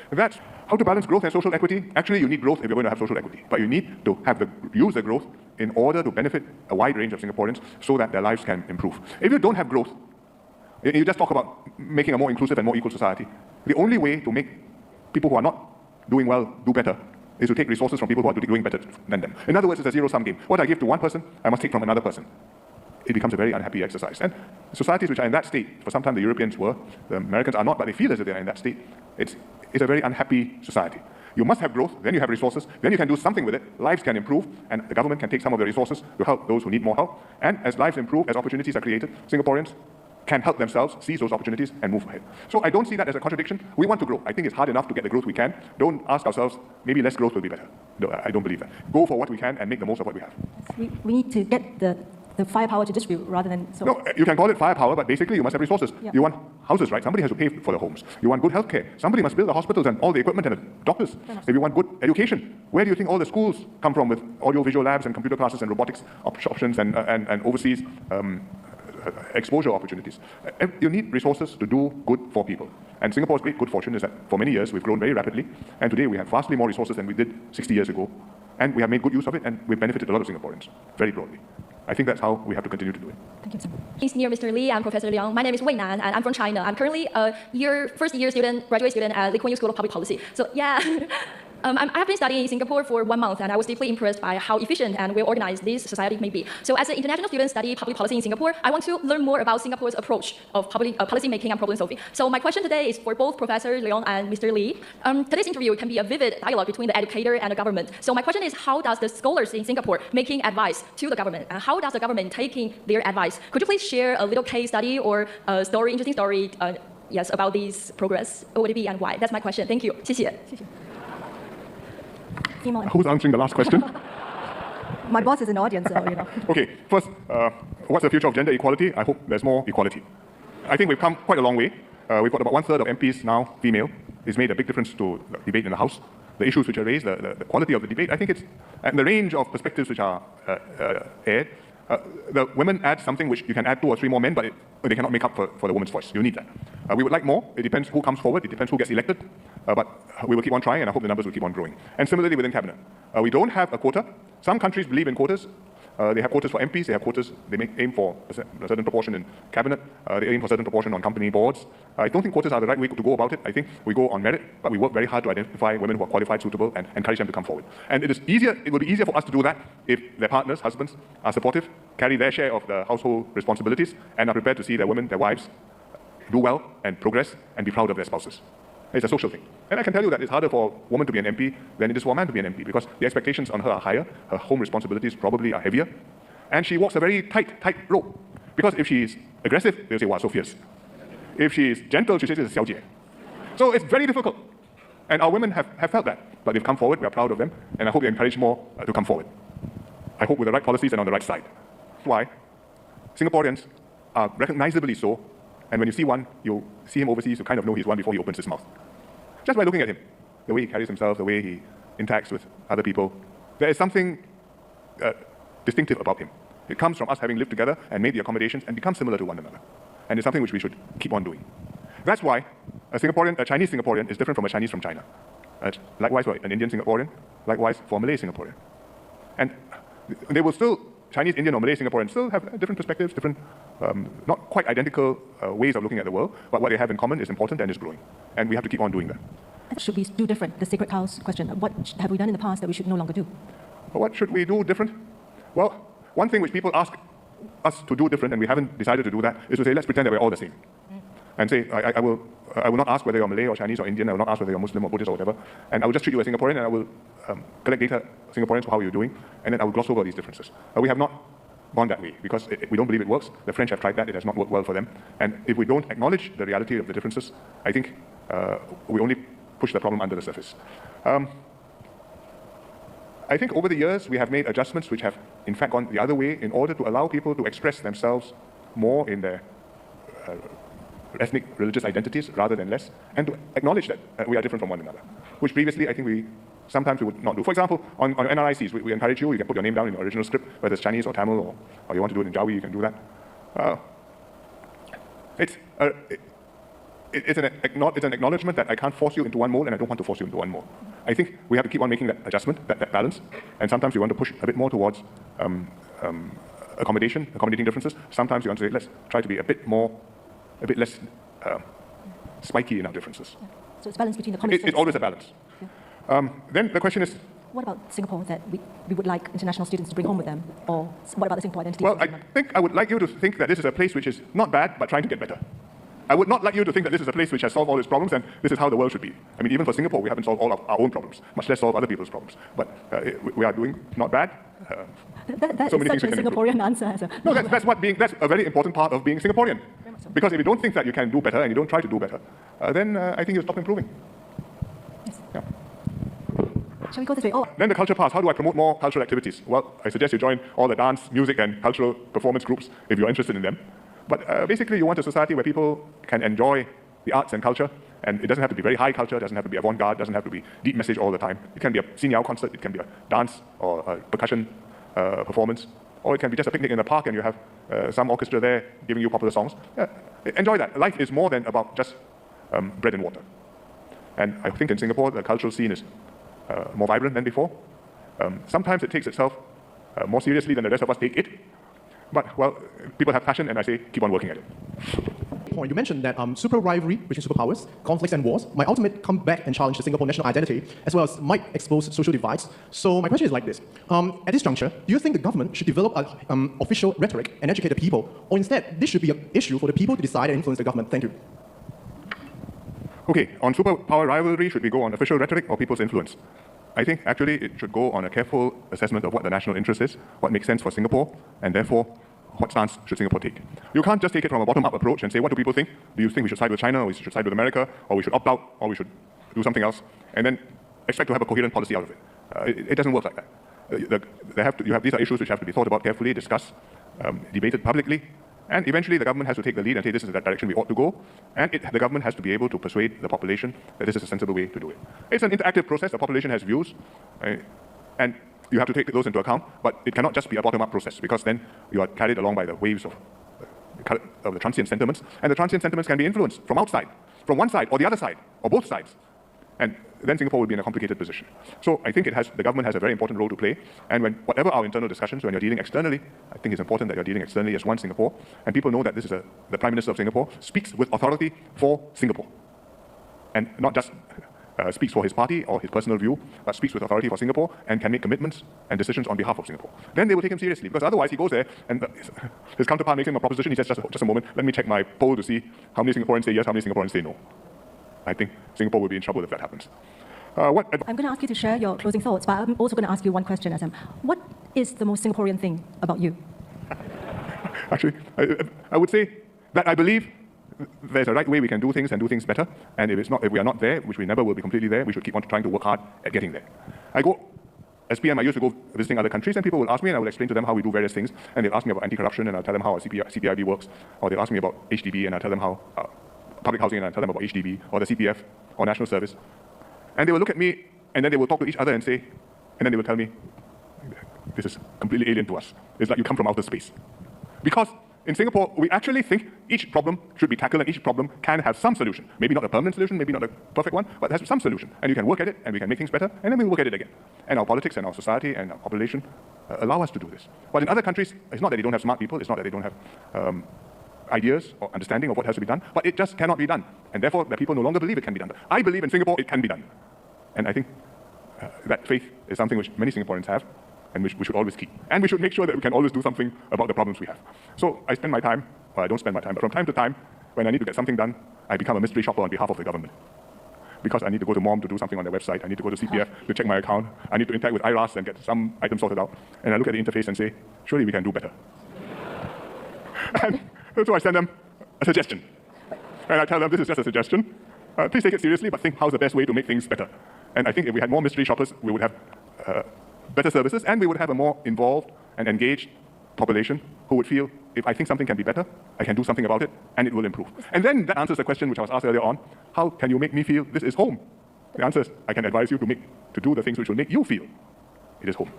That's how to balance growth and social equity. Actually, you need growth if you're going to have social equity, but you need to use the growth in order to benefit a wide range of Singaporeans so that their lives can improve. If you don't have growth, you just talk about making a more inclusive and more equal society. The only way to make people who are not doing well do better is to take resources from people who are doing better than them. In other words, it's a zero-sum game. What I give to one person, I must take from another person. It becomes a very unhappy exercise. And societies which are in that state, for some time the Europeans were, the Americans are not, but they feel as if they're in that state. It's a very unhappy society. You must have growth, then you have resources, then you can do something with it, lives can improve, and the government can take some of the resources to help those who need more help. And as lives improve, as opportunities are created, Singaporeans can help themselves seize those opportunities and move ahead. So I don't see that as a contradiction. We want to grow. I think it's hard enough to get the growth we can. Don't ask ourselves, maybe less growth will be better. No, I don't believe that. Go for what we can and make the most of what we have. We need to get the firepower to distribute rather than... No, you can call it firepower, but basically you must have resources. Yeah. You want houses, right? Somebody has to pay for the homes. You want good healthcare. Somebody must build the hospitals and all the equipment and the doctors. If you want good education, where do you think all the schools come from with audio-visual labs and computer classes and robotics options and overseas exposure opportunities? You need resources to do good for people. And Singapore's great good fortune is that for many years we've grown very rapidly, and today we have vastly more resources than we did 60 years ago. And we have made good use of it, and we've benefited a lot of Singaporeans, very broadly. I think that's how we have to continue to do it. Thank you, sir. Please, near Mr. Lee, I'm Professor Liang. My name is Wei Nan, and I'm from China. I'm currently a first-year student, graduate student at the Kuan Yew School of Public Policy. So, yeah. I've been studying in Singapore for 1 month, and I was deeply impressed by how efficient and well-organized this society may be. So as an international student studying public policy in Singapore, I want to learn more about Singapore's approach of policy making and problem solving. So my question today is for both Professor Leong and Mr. Lee. Today's interview can be a vivid dialogue between the educator and the government. So my question is, how does the scholars in Singapore making advice to the government, and how does the government taking their advice? Could you please share a little case study or a story, interesting story, yes, about this progress? What would it be and why? That's my question. Thank you. 谢谢. Who's answering the last question? My boss is in the audience, so you know. Okay, first, what's the future of gender equality? I hope there's more equality. I think we've come quite a long way. We've got about 1/3 of MPs now female. It's made a big difference to the debate in the House. The issues which are raised, the quality of the debate, I think it's, and the range of perspectives which are aired. The women add something which you can add 2 or 3 more men, but they cannot make up for the woman's voice. You need that. We would like more. It depends who comes forward. It depends who gets elected. But we will keep on trying, and I hope the numbers will keep on growing. And similarly within cabinet. We don't have a quota. Some countries believe in quotas. They have quotas for MPs. They have quotas. They aim for a certain proportion in cabinet. They aim for a certain proportion on company boards. I don't think quotas are the right way to go about it. I think we go on merit, but we work very hard to identify women who are qualified, suitable, and encourage them to come forward. And it will be easier for us to do that if their partners, husbands, are supportive, carry their share of the household responsibilities, and are prepared to see their women, their wives, do well and progress and be proud of their spouses. It's a social thing. And I can tell you that it's harder for a woman to be an MP than it is for a man to be an MP, because the expectations on her are higher, her home responsibilities probably are heavier, and she walks a very tight rope. Because if she's aggressive, they'll say, wow, so fierce. If she's gentle, she says it's a xiaojie. So it's very difficult. And our women have felt that, but they've come forward, we are proud of them, and I hope they encourage more to come forward. I hope with the right policies and on the right side. That's why Singaporeans are recognizably so, and when you see one, you see him overseas, you kind of know he's one before he opens his mouth. Just by looking at him, the way he carries himself, the way he interacts with other people, there is something distinctive about him. It comes from us having lived together and made the accommodations and become similar to one another. And it's something which we should keep on doing. That's why a Chinese Singaporean is different from a Chinese from China. Likewise for an Indian Singaporean, likewise for a Malay Singaporean. And they will still, Chinese, Indian, or Malay Singaporeans still have different perspectives, different, not quite identical ways of looking at the world, but what they have in common is important and is growing. And we have to keep on doing that. Should we do different? The sacred cows question. What have we done in the past that we should no longer do? What should we do different? Well, one thing which people ask us to do different, and we haven't decided to do that, is to say, let's pretend that we're all the same. And say, I will not ask whether you're Malay or Chinese or Indian, I will not ask whether you're Muslim or Buddhist or whatever, and I will just treat you as Singaporean, and I will collect data, Singaporeans, for how you're doing, and then I will gloss over these differences. We have not gone that way, because we don't believe it works. The French have tried that, it has not worked well for them, and if we don't acknowledge the reality of the differences, I think we only push the problem under the surface. I think over the years, we have made adjustments which have, in fact, gone the other way in order to allow people to express themselves more in their ethnic, religious identities rather than less, and to acknowledge that we are different from one another, which previously I think sometimes we would not do. For example, on NRICs, we encourage you can put your name down in the original script, whether it's Chinese or Tamil, or you want to do it in Jawi, you can do that. it's an acknowledgement that I can't force you into one mold and I don't want to force you into one mold. I think we have to keep on making that adjustment, that balance, and sometimes we want to push a bit more towards accommodating differences. Sometimes you want to say, let's try to be a bit less spiky in our differences. Yeah. So it's balance between the common sense. It's always a balance. Yeah. Then the question is, what about Singapore that we would like international students to bring home with them? Or what about the Singapore identity? well, I think I would like you to think that this is a place which is not bad, but trying to get better. I would not like you to think that this is a place which has solved all its problems and this is how the world should be. I mean, even for Singapore, we haven't solved all of our own problems, much less solve other people's problems. But we are doing not bad. That so is many such a things we can Singaporean answer. No, that's a very important part of being Singaporean. So. Because if you don't think that you can do better and you don't try to do better, then I think you stop improving. Yes. Yeah. Shall we go this way? Oh. Then the culture part. How do I promote more cultural activities? Well, I suggest you join all the dance, music, and cultural performance groups if you're interested in them. But basically, you want a society where people can enjoy the arts and culture, and it doesn't have to be very high culture, it doesn't have to be avant-garde, doesn't have to be deep message all the time. It can be a Hsien Loong concert, it can be a dance or a percussion performance, or it can be just a picnic in the park and you have some orchestra there giving you popular songs. Enjoy that. Life is more than about just bread and water. And I think in Singapore, the cultural scene is more vibrant than before. Sometimes it takes itself more seriously than the rest of us take it. But, well, people have passion, and I say keep on working at it. Point. You mentioned that super rivalry between superpowers, conflicts and wars might ultimately come back and challenge the Singapore national identity, as well as might expose social divides. So my question is like this. At this juncture, do you think the government should develop an official rhetoric and educate the people, or instead this should be an issue for the people to decide and influence the government? Thank you. Okay, on superpower rivalry, should we go on official rhetoric or people's influence? I think actually it should go on a careful assessment of what the national interest is, what makes sense for Singapore, and therefore what stance should Singapore take. You can't just take it from a bottom-up approach and say, what do people think? Do you think we should side with China, or we should side with America, or we should opt out, or we should do something else, and then expect to have a coherent policy out of it? It doesn't work like that. These are issues which have to be thought about carefully, discussed, debated publicly, and eventually the government has to take the lead and say this is the direction we ought to go, and the government has to be able to persuade the population that this is a sensible way to do it. It's an interactive process. The population has views, and you have to take those into account, but it cannot just be a bottom-up process, because then you are carried along by the waves of the transient sentiments, and the transient sentiments can be influenced from outside, from one side or the other side, or both sides. And then Singapore will be in a complicated position. So I think the government has a very important role to play, and whatever our internal discussions, when you're dealing externally, I think it's important that you're dealing externally as one Singapore, and people know that this is the Prime Minister of Singapore speaks with authority for Singapore, and not just speaks for his party or his personal view, but speaks with authority for Singapore and can make commitments and decisions on behalf of Singapore. Then they will take him seriously, because otherwise he goes there and his counterpart makes him a proposition. He says, just a moment, let me check my poll to see how many Singaporeans say yes, how many Singaporeans say no. I think Singapore will be in trouble if that happens. I'm going to ask you to share your closing thoughts, but I'm also going to ask you one question, Adam. What is the most Singaporean thing about you? Actually, I would say that I believe there's a right way we can do things and do things better, and if we are not there, which we never will be completely there, we should keep on trying to work hard at getting there. As PM, I used to go visiting other countries, and people will ask me, and I will explain to them how we do various things, and they'll ask me about anti-corruption, and I'll tell them how our CPIB works, or they'll ask me about HDB, and I'll tell them how public housing, and I'll tell them about HDB, or the CPF, or national service. And they will look at me, and then they will talk to each other and say, and then they will tell me, this is completely alien to us. It's like you come from outer space. Because in Singapore, we actually think each problem should be tackled and each problem can have some solution. Maybe not a permanent solution, maybe not a perfect one, but it has some solution. And you can work at it, and we can make things better, and then we'll work at it again. And our politics and our society and our population allow us to do this. But in other countries, it's not that they don't have smart people, it's not that they don't have ideas or understanding of what has to be done, but it just cannot be done. And therefore, the people no longer believe it can be done. I believe in Singapore it can be done. And I think that faith is something which many Singaporeans have, and which we should always keep. And we should make sure that we can always do something about the problems we have. So I spend my time, well, I don't spend my time, but from time to time, when I need to get something done, I become a mystery shopper on behalf of the government. Because I need to go to MOM to do something on their website, I need to go to CPF to check my account, I need to interact with IRAS and get some items sorted out, and I look at the interface and say, surely we can do better. And so I send them a suggestion. And I tell them, this is just a suggestion. Please take it seriously, but think how's the best way to make things better. And I think if we had more mystery shoppers, we would have better services, and we would have a more involved and engaged population who would feel, if I think something can be better, I can do something about it, and it will improve. And then that answers the question which I was asked earlier on, how can you make me feel this is home? The answer is, I can advise you to do the things which will make you feel it is home.